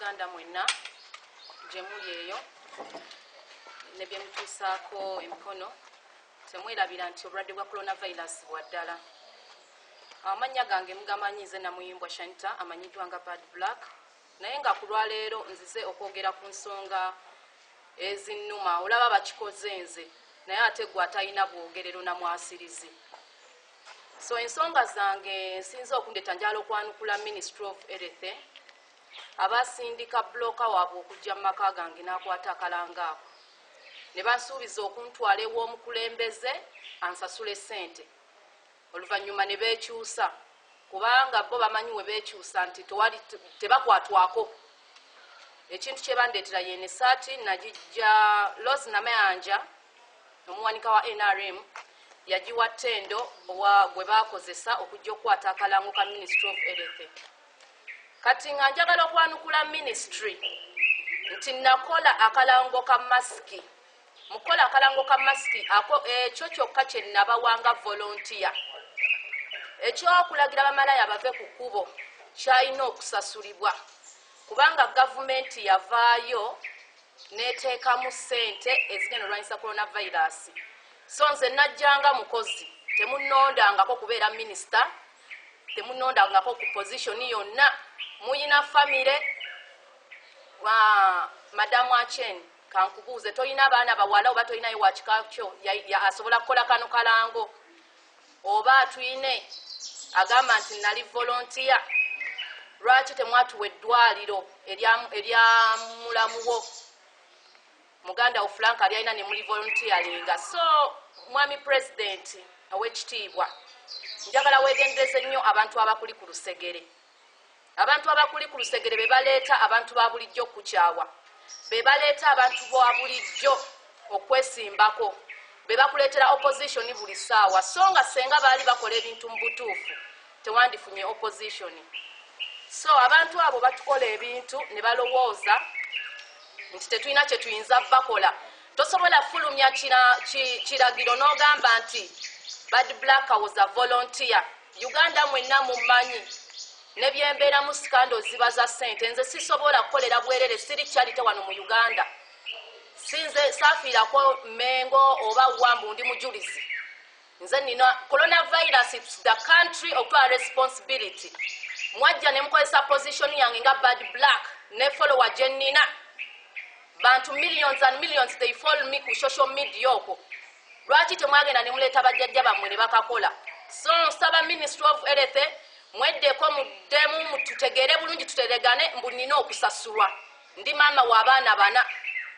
Uganda mwenna gye muli eyo ne bye mutuusaako emikono temwerabira nti obulwadde bwa coronavirus bwa ddala. Amannya gange mugamanyi, nze Namuyimbwa Shanita amanyiddwa nga Bad Black, naye nga ku lwaleero nzize okwogera ku nsonga ezinnuma. Olaba bakikoze nze naye ate gwe atalina bwogerero na mwasirizi. So ensonga zange nsinza okundeeta njala okwanukula Ministry of Health abasindika bloka waabwe okujja mu maka gange n'akwata akalanga ako ne bansuubiza okuntwala ew'omukulembeze ansasule ssente, oluvannyuma ne beekyusa kubanga bo bamanyi we beekyusa nti tebakwatwako. Ekintu kye bandeetera yene essaati nagijja Rose Namayanja omuwanika wa NRM yagiwa ttendo gwe baakozesa okujja okukwata akalango ka Ministry of Health. Kati nga njagala okwanukula ministry nti nakola akalango ka masiki. Mukola akalango ka masiki ekyo kyokka kye nabawanga volunteer. Ekyokulagira bamalaya bave ku kkubo kyalina okusasulibwa kubanga gavumenti yavaayo n'eteekamu ssente ezigenda olwanyisa coronavirus. So nze najjanga mukozi, temunnondangako kubeera minisita, temunnondangako ku position yonna. Muyina famire Madamu Achen kankubuuze, toyina abaana bawala oba toyinayo wakikakyo asobola kukola kano kalango, oba atuyine agamba nti nali volunteer, lwaki temwatuwa eddwaliro erya mulamuwo muganda wo Frank ali alina ne muli volunteeringa. So mwami president ow'ekitiibwa, njagala weegendereze nnyo abantu abakuli ku lusegere. Abantu abakuli ku lusegere be baleeta abantu ba bulijjo okukyawa, be baleeta abantu ba bulijjo okwesimbako, be bakuleetera opposition buli ssaawa. So nga senga baali bakola ebintu mu butuufu tewandifunye opposition. So abantu abo batukola ebintu ne balowooza nti tetulina kye tuyinza bakola. Tosobola fulumya kiragiro n'ogamba nti Bad Black was a volunteer. Uganda mwenna mumanyi nebyembeera mu scandal ziba za ssente. Nze sisobola kukolera bwerere, siri charity wano mu Uganda. Sinze saafiirako Mengo oba Wambu ndi mujulizi. Nze nina coronavirus, it's the country of our responsibility. Mwajja ne mukozesa position yange nga Bad Black ne follower gye nnina. Bantu millions and millions they follow me ku social media okwo. Lwaki temwagenda ne muleeta bajjajja bammwe ne bakakola? So nsaba Ministry of Health mweddeko muddemu mututegeere bulungi, tuteregane mbu nina okusasulwa. Ndi maama w'abaana bana,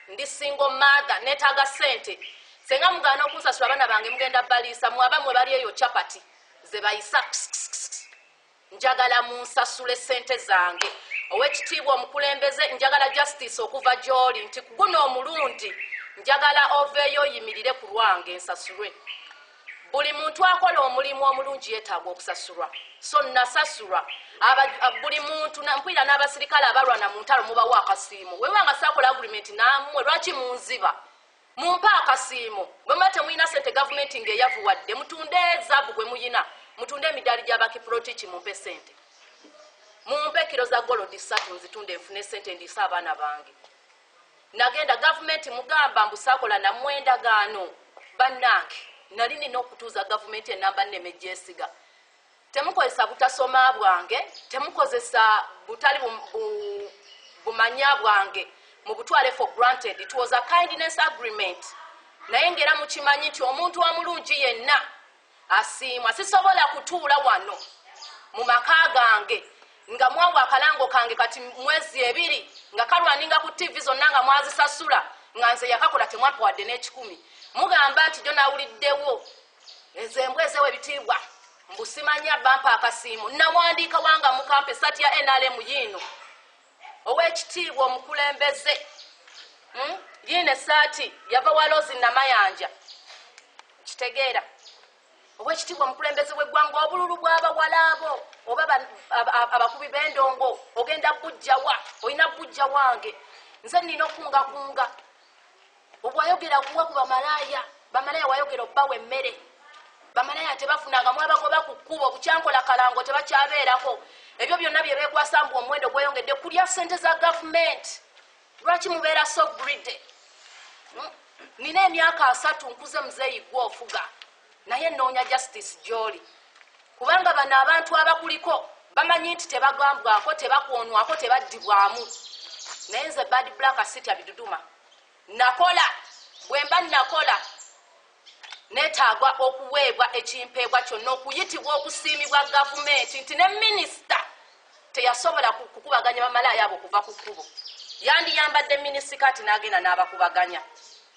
ndi single mother, neetaaga ssente. Senga mugaana okunsasula abaana bange mugenda baliisa mu abamwe bali eyo chapati ze bayisa. Njagala munsasule ssente zange. Ow'ekitiibwa omukulembeze, njagala justice okuva gy'oli nti guno omulundi njagala oveeyo oyimirire ku lwange nsasulwe. Buli muntu akola omulimu omulungi yeetaaga okusasulwa. So nasasulwa. Buli muntu mpulira n'abasirikale abalwana mu ntalo mubawo akasiimo. Wewanga saakola agreement nammwe, lwaki munziba? Mumpa akasiimo. Bwe muba temulina ssente gavumenti ng'eyavuwadde, mutunde ezaabu gwe muyina, mutunde emidaali gy'abakiprotiki mumpe ssente. Mumpe kilo za golodi 3 nzitunde nfune ssente ndiisa abaana bange. Nagenda gavumenti mugamba mbusaakola na mwendagaano bannange. Nali nina okutuuza gavumenti enamba nneme gyesiga. Temukozesa butasoma bwange, temukozesa butali bumanya bwange mu butwale for granted. It was a kindness agreement. Naye ngera mukimanyi nti omuntu omulungi yenna asiimwa. Sisobola kutuula wano mu maka gange nga mwawa akalango kange kati mwezi 2 nga kalwaninga ku TV zonna nga mwazisasula nga nze yakakola temwapawadde n'ekikumi. Mugamba nti jo nawuliddewo ezembwe ezewe ebitiibwa mbusimanya bampa akasiimu. Nawandiika wanga mukampe sati ya NRM yino. Ow'ekitiibwa omukulembeze yine saati yava wa Rose Namayanja. Kitegeera ow'ekitiibwa omukulembeze w'eggwanga obululu bw'abawala abo oba abakubi b'endongo ogenda bujjawa, olina bujja wange. Nze nina okungakunga. Obwayogera kuwa ku bamalaya wayogera obbawa emmere. bamalaya tebafunanga mwabagoba ku kkubo bukyankola kalango tebakyabeerako ebyo byonna bye beekwasa mbu omuwendo gweyongedde kulya ssente za gavumenti lwaki mubeera so greedy nina emyaka 3 nkuze muzeeyi gwe ofuga naye nnoonya justice gy'oli kubanga bano abantu abakuliko bamanyi nti tebagambwako tebakwonwako tebaddibwamu naye nze bad black city abiduduma nakola bwe mba nakola neetaagwa okuweebwa ekimpeebwa kyonna okuyitibwa okusiimibwa gavumenti nti ne minisita teyasobola kukubaganya bamalaaya abo okuva ku kkubo yandiyambadde minisikaati n'agenda n'abakubaganya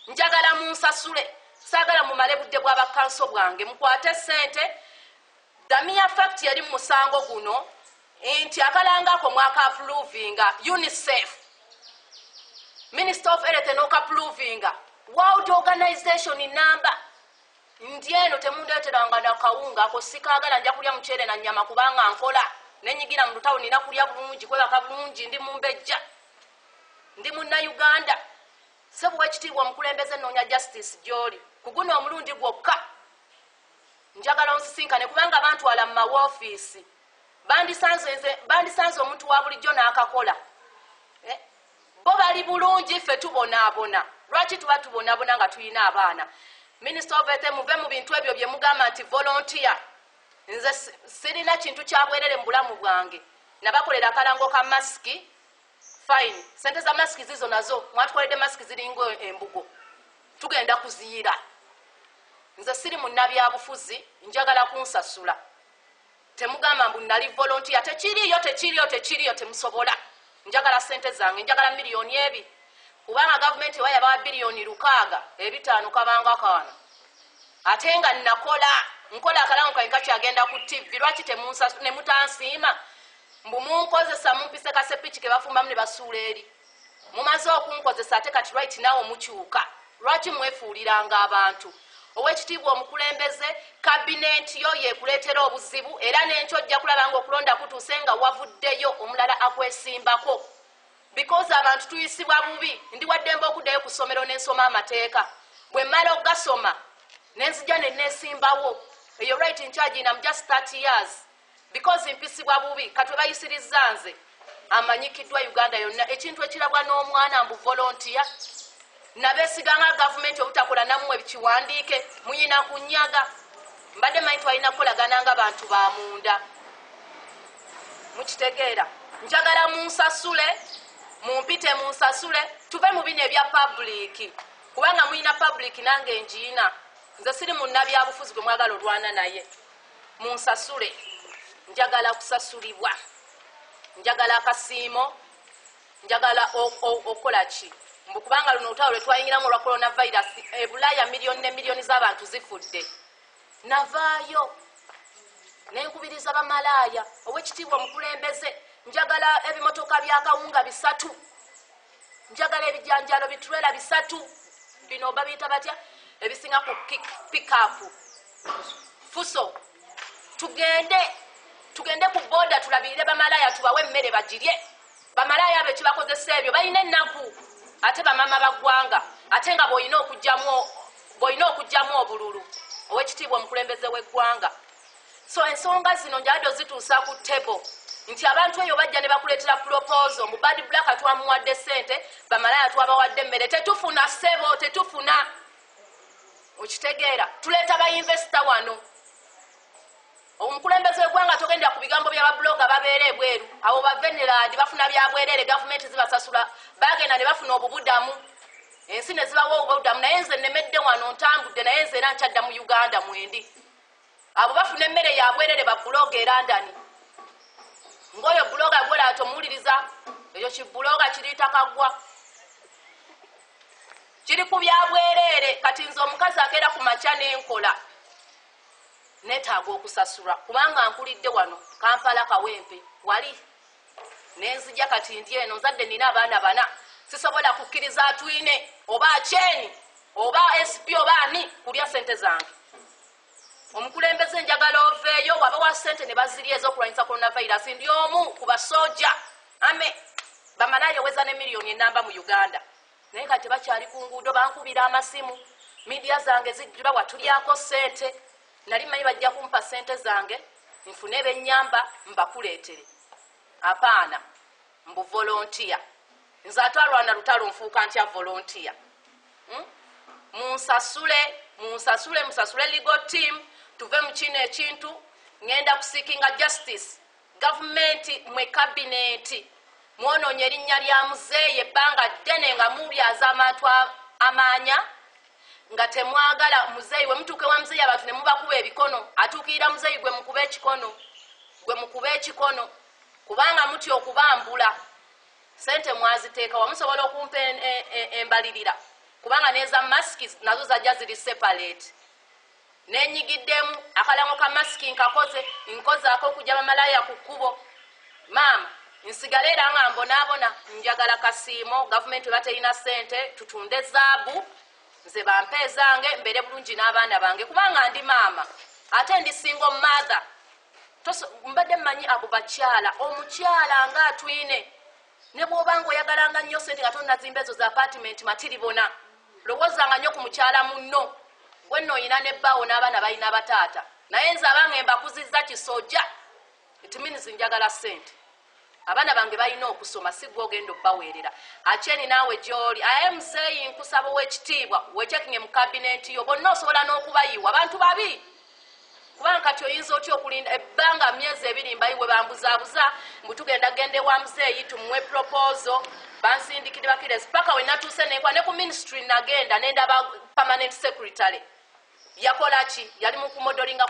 njagala munsasule saagala mumale budde bw'abakanso bwange mukwate ssente damia fact yali mu musango guno nti akalangako mwakapuluvinga unicef minister of health n'okapuluvinga world organization number ndi eno temundeeteranga nakawunga ako sikaagala nja kulya muceere na nnyama kubanga nkola nenyigira mu lutawo nina kulya bulungi kwebaka bulungi ndi mumbejja ndi munnayuganda sebuwa ekitiibwa omukulembeze nnoonya justice gy'oli kuguno omulundi gwokka njagala onsisinkane kubanga bantwala mu mawoofiisi bandisanze omuntu wa bulijjo n'akakola bo bali bulungi ffe tubonaabona lwaki tuba tubonaabona nga tulina abaana minisita of health muve mu bintu ebyo bye mugamba nti volontiya nze sirina kintu kyabwerere mu bulamu bwange nabakolera akalango ka masiki fine sente za masiki zizo nazo mwatukoledde masiki ziringo embugo tugenda kuziyira nze siri munnabyabufuzi njagala kunsasula temugamba mbu nali volontiya tekiriyo temusobola njagala sente zange njagala miliyoni ebi kubanga gavumenti wayabawa biliyoni 605 kabanga kaana ate nga nkola akalango kange kakyagenda ku TV lwaki nemutansiima mbu munkozesa mumpise kasepiki ke bafumbamu ne basuula eri mumaze okunkozesa ate kati right naawe mukyuka lwaki mwefuuliranga abantu owekitiibwa omukulembeze kabineti yo yekuleetera obuzibu era n'enkyo ojja kulaba nga okulonda kutuuse nga wavuddeyo omulala akwesimbako because abantu tuyisibwa bubi ndi waddemba okuddayo ku ssomero n'ensoma amateeka bwe mmala ogasoma nenzija ne neesimbawo eyo right in charge in just 30 years because mpisibwa bubi katwe bayisirizza nze amanyikiddwa Uganda yonna ekintu ekirabwa n'omwana mbu volontiya nabeesiganga gavumenti obutakola nammwe bikiwandiike muyina kunyaga mbadde manyi twalina kukolagana nga bantu ba munda mukitegeera njagala munsasule mumpite munsasule tuve mu bino ebya public kubanga muyina public nange njiina nze siri munnabyabufuzi gwe mwagala olwana naye munsasule njagala kusasulibwa njagala akasiimo njagala okola ki mbu kubanga luno olutalo lwe twayingiramu olwa coronavirus ebulaaya miliyoni ne miliyoni z'abantu zifudde navaayo nenkubiriza bamalaaya owekitiibwa omukulembeze njagala ebimotoka byakawunga 3 njagala ebijanjalo bitulwera 3 bino babiyita batya ebisinga ku pikapu fuso tugende ku boda tulabirire bamalaaya tubawe emmere bagirye bamalaaya abo ekibakozesa ebyo balina ennaku ate bamama baggwanga ate nga boyina okugyamu obululu owekitiibwa omukulembeze w'eggwanga so ensonga zino njadde ozituusa ku table nti abantu eyo bajja ne bakuleetera proposal mu bad black twamuwadde ssente bamalaaya twabawadde emmere tetufuna ssebo tetufuna okitegeera tuleeta bayinvesita wano omukulembeze w'eggwanga togenda ku bigambo by'ababloga babeera ebweru abo baveneradi bafuna byabwerere gavumenti zibasasula bagenda ne bafuna obubudamu ensi ne zibawa obubudamu naye nze nemedde wano ntambudde naye nze era nkyadda mu Uganda mwendi abo bafuna emmere yabwerere babuloga e London ngoyo buloga gwola tomuwuliriza ekyo kibuloga kiriitakagwa kiri ku byabwerere kati nze omukazi akeera ku makya n'enkola netaaga okusasulwa kubanga nkulidde wano Kampala Kawempe wali nenzija kati ndi eno nzadde nina abaana 4 sisobola kukkiriza atwine oba akyeni oba SP oba ani kulya ssente zange omukulembeze njagala oveeyo waba wa ssente ne bazirya ez'okulwanyisa coronavirus ndi omu ku basojja ame bamalaaya weza ne miliyoni enamba mu Uganda naye kati bakyali ku nguudo bankubira amasimu media zange zijjula watulyako ssente nali manyi bajja kumpa sente zange nfune bennyamba mbakuleetere. Apaana mbu volontiya. Nze atwalwana lutalo nfuuka ntya volontiya. Munsasule legal team tuve mu kino ekintu ngenda kusikinga justice. Gavumenti mwe kabineti mwonoonye erinnya lya muzeeyi ebbanga ddene nga mubyaza abantu amaanya nga temwagala muzeeyi we mutuuke wa muzeeyi abantu ne mubakuba ebikono atuukirira muzeeyi gwe mukuba ekikono kubanga mutya okubambula sente mwaziteeka wa musobola okumpa embalirira kubanga neza masiki nazo zajja ziri separate nenyigiddemu akalango ka masiki nkozaako okujja bamalaya ku kkubo maama nsigala era nga mbonaabona njagala kasiimo gavumenti weba terina sente tutunde zaabu nze bampe ezange mbeere bulungi n'abaana bange kubanga ndi maama ate ndi single mother mbadde mmanyi abo bakyala omukyala nga atwine ne bw'obanga oyagalanga nnyo sente nga tonnazimba ezo za apartment matiribona lowoozanga nnyo ku mukyala munno gwe nno oyina nebbaawo n'abaana balina bataata naye nze abange mbakuzizza kisojja itiminizi njagala sente abaana bange balina okusoma si gwe ogenda obbaweerera akyeni naawe gy'oli aye muzeeyi nkusaba ow'ekitiibwa weekyekinge mu kabineti yo bonna osobola n'okubayiwa abantu babi kubanga kati oyinza otya okulinda ebbanga myezi 2 mbayiwe bambuzaabuza mbu tugenda gende wa muzeeyi tumuwe proposal bansindikire bakirezi paka we natuuse nenkwa ne ku ministry nagenda nendaba permanent secretary yakola ki yali mu kumodelinga